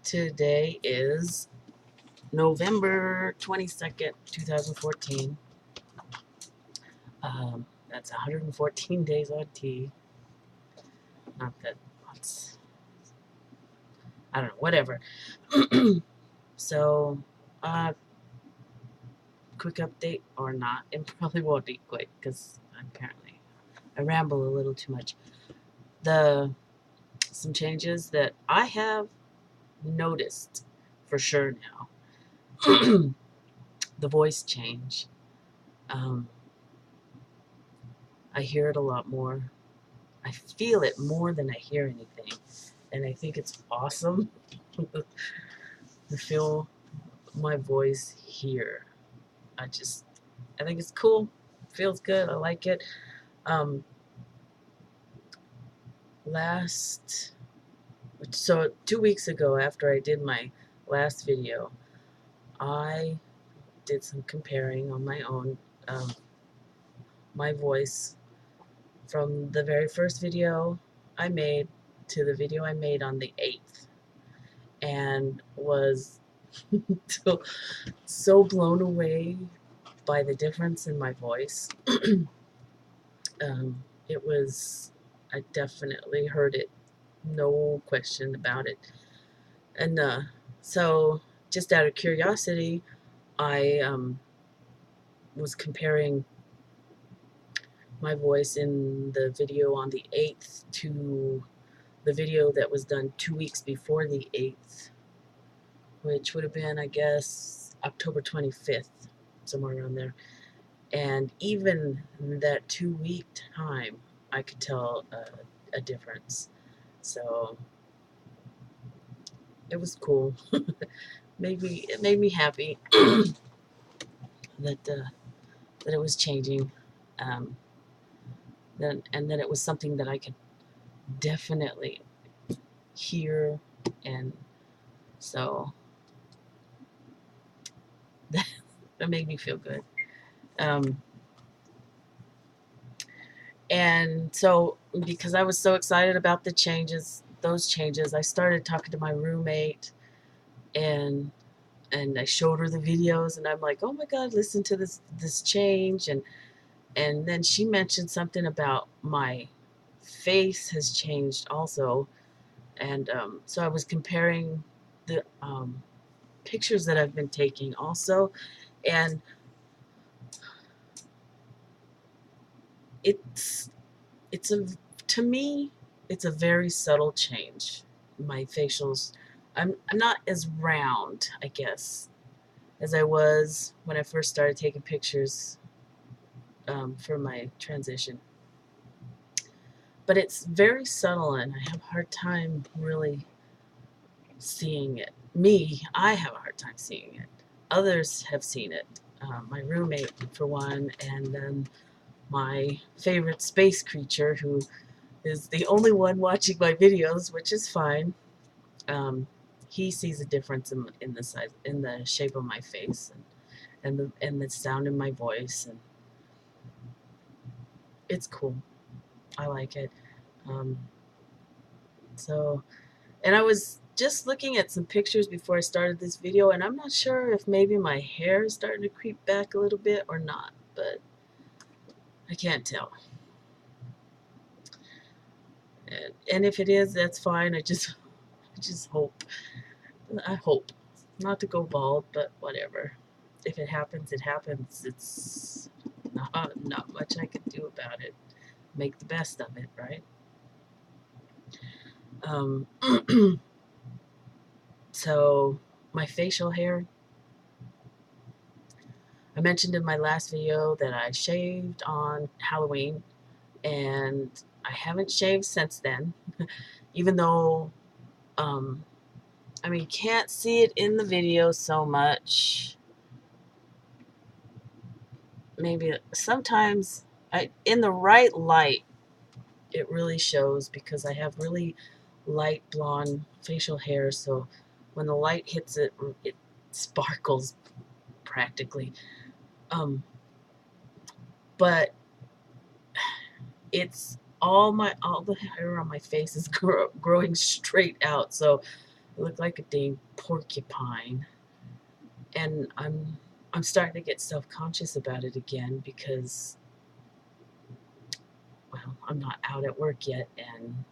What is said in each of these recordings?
Today is November 22nd, 2014. That's 114 days on T. Not that that's, I don't know, whatever. So, uh, quick update or not. It probably won't be quick because apparently I ramble a little too much. Some changes that I have noticed for sure now. The voice change. Um, I hear it a lot more. I feel it more than I hear anything. And I think it's awesome to feel my voice here. I think it's cool. Feels good. I like it. Um, last, so 2 weeks ago, after I did my last video, I did some comparing on my own, my voice from the very first video I made to the video I made on the 8th, and was so blown away by the difference in my voice. It was, I definitely heard it, no question about it. And so, just out of curiosity, I was comparing my voice in the video on the 8th to the video that was done 2 weeks before the 8th, which would have been, I guess, October 25th, somewhere around there. And even that 2 week time, I could tell a difference. So it was cool. Maybe it made me happy that that it was changing, um, and that it was something that I could definitely hear, and so that made me feel good. Um, and so, because I was so excited about those changes, I started talking to my roommate, and I showed her the videos, and I'm like, oh my God, listen to this change. And then she mentioned something about my face has changed also. And so I was comparing the pictures that I've been taking also. And it's it's a to me it's a very subtle change. My facials, I'm not as round, I guess, as I was when I first started taking pictures for my transition. But it's very subtle, and I have a hard time really seeing it. I have a hard time seeing it. Others have seen it. My roommate, for one, and then my favorite space creature, who is the only one watching my videos, which is fine. Um, he sees a difference in the size, in the shape of my face, and the sound in my voice, and it's cool. I like it. Um, so, and I was just looking at some pictures before I started this video, and I'm not sure if maybe my hair is starting to creep back a little bit or not, but I can't tell. And if it is, that's fine. I just hope. I hope not to go bald, but whatever. If it happens, it happens. It's not much I can do about it. Make the best of it, right? Um, so my facial hair, I mentioned in my last video that I shaved on Halloween, and I haven't shaved since then, even though, I mean, you can't see it in the video so much. Maybe sometimes in the right light, it really shows, because I have really light blonde facial hair, so when the light hits it, it sparkles practically. But it's all the hair on my face is growing straight out, so I look like a dang porcupine, and I'm starting to get self-conscious about it again because, well, I'm not out at work yet, and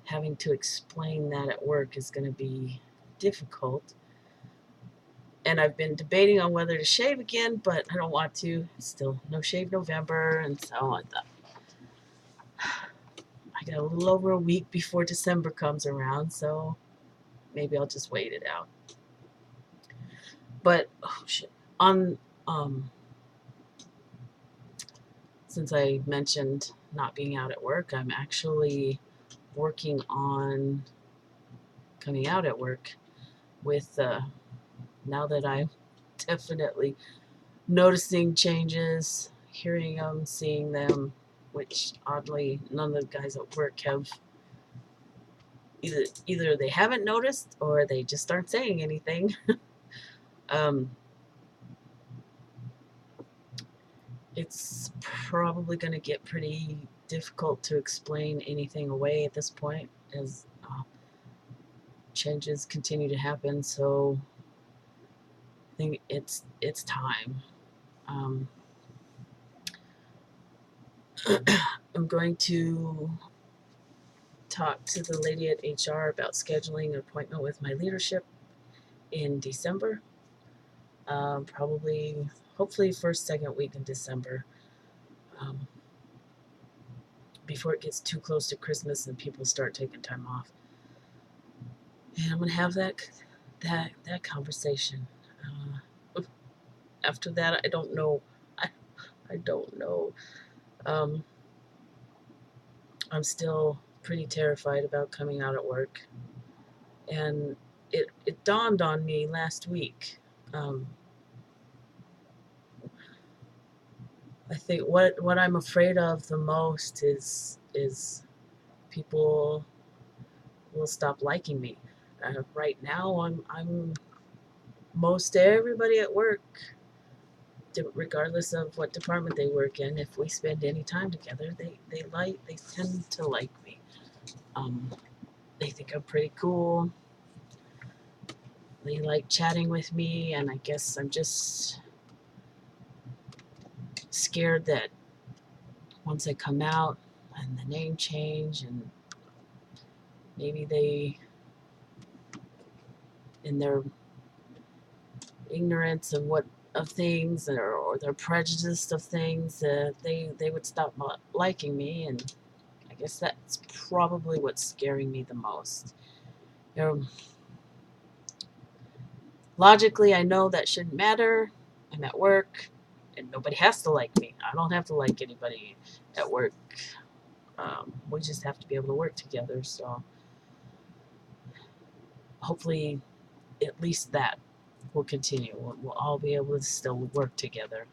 having to explain that at work is going to be difficult. And I've been debating on whether to shave again, but I don't want to. It's still no shave November, and so I thought I got a little over a week before December comes around, so maybe I'll just wait it out. But oh shit, on since I mentioned not being out at work, I'm actually working on coming out at work with now that I'm definitely noticing changes, hearing them, seeing them, which oddly none of the guys at work have. Either they haven't noticed or they just aren't saying anything. um, it's probably going to get pretty difficult to explain anything away at this point as changes continue to happen. So I think it's time. Um, I'm going to talk to the lady at HR about scheduling an appointment with my leadership in December. Probably, hopefully, first, second week in December, um, before it gets too close to Christmas and people start taking time off. And I'm gonna have that conversation. After that, I don't know. I don't know. Um, I'm still pretty terrified about coming out at work, and it dawned on me last week. Um, I think what I'm afraid of the most is people will stop liking me. Right now, I'm most everybody at work, regardless of what department they work in. If we spend any time together, they tend to like me. Um, they think I'm pretty cool. They like chatting with me, and I guess I'm just scared that once I come out and the name change, and maybe they, in their ignorance of things, or their prejudice of things, they would stop liking me, and I guess that's probably what's scaring me the most. You know, logically, I know that shouldn't matter. I'm at work, and nobody has to like me. I don't have to like anybody at work. We just have to be able to work together. So hopefully, at least that will continue. We'll all be able to still work together.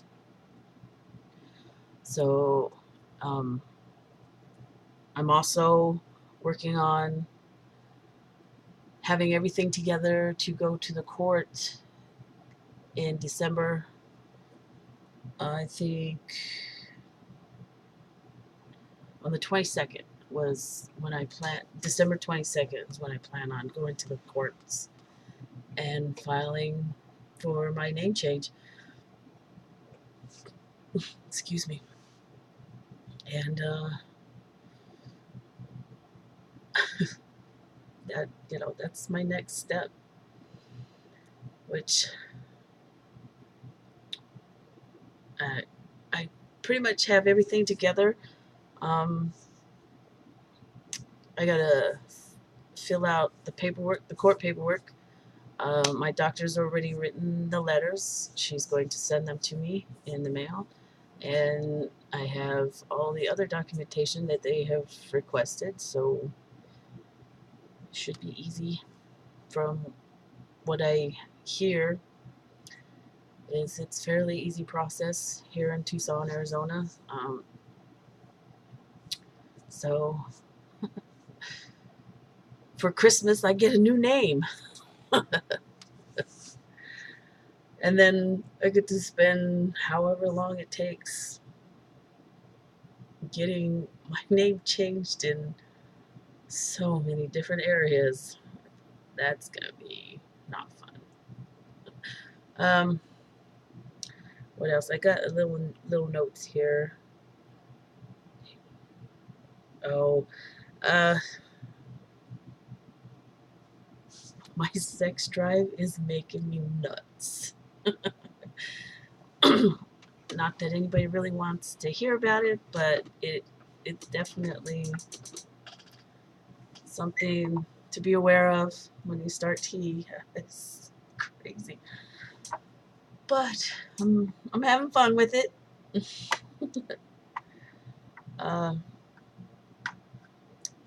So um, I'm also working on having everything together to go to the court in December. I think on the 22nd was when I plan. December 22nd is when I plan on going to the courts and filing for my name change. Excuse me. And that's my next step, which I pretty much have everything together. Um, I gotta fill out the paperwork, the court paperwork. My doctor's already written the letters. She's going to send them to me in the mail. And I have all the other documentation that they have requested, so it should be easy. From what I hear, is it's fairly easy process here in Tucson, Arizona. So for Christmas, I get a new name. And then I get to spend however long it takes getting my name changed in so many different areas. That's gonna be not fun. Um, what else? I got a little notes here. Oh, uh, my sex drive is making me nuts. Not that anybody really wants to hear about it, but it's definitely something to be aware of when you start tea. It's crazy, but I'm having fun with it. uh,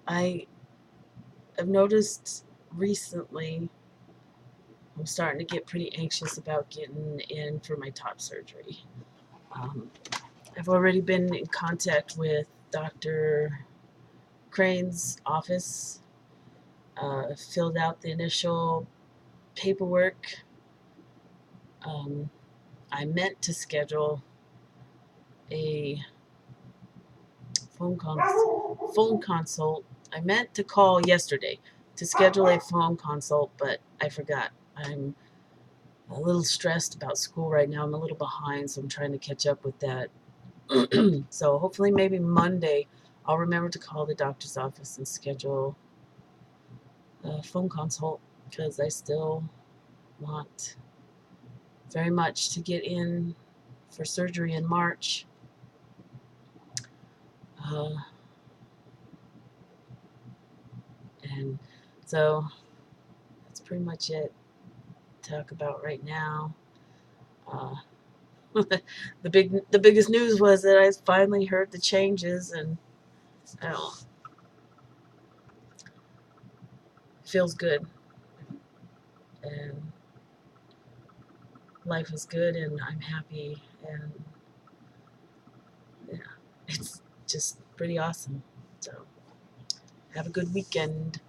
I have noticed recently I'm starting to get pretty anxious about getting in for my top surgery. Um, I've already been in contact with Dr. Crane's office, filled out the initial paperwork. I meant to schedule a phone consult. I meant to call yesterday to schedule a phone consult, but I forgot. I'm a little stressed about school right now. I'm a little behind, so I'm trying to catch up with that. So hopefully maybe Monday I'll remember to call the doctor's office and schedule a phone consult because I still want very much to get in for surgery in March. Uh, and so that's pretty much it to talk about right now. Uh, the biggest news was that I finally heard the changes, and oh, it feels good, and life is good, and I'm happy, and yeah, it's just pretty awesome. So have a good weekend.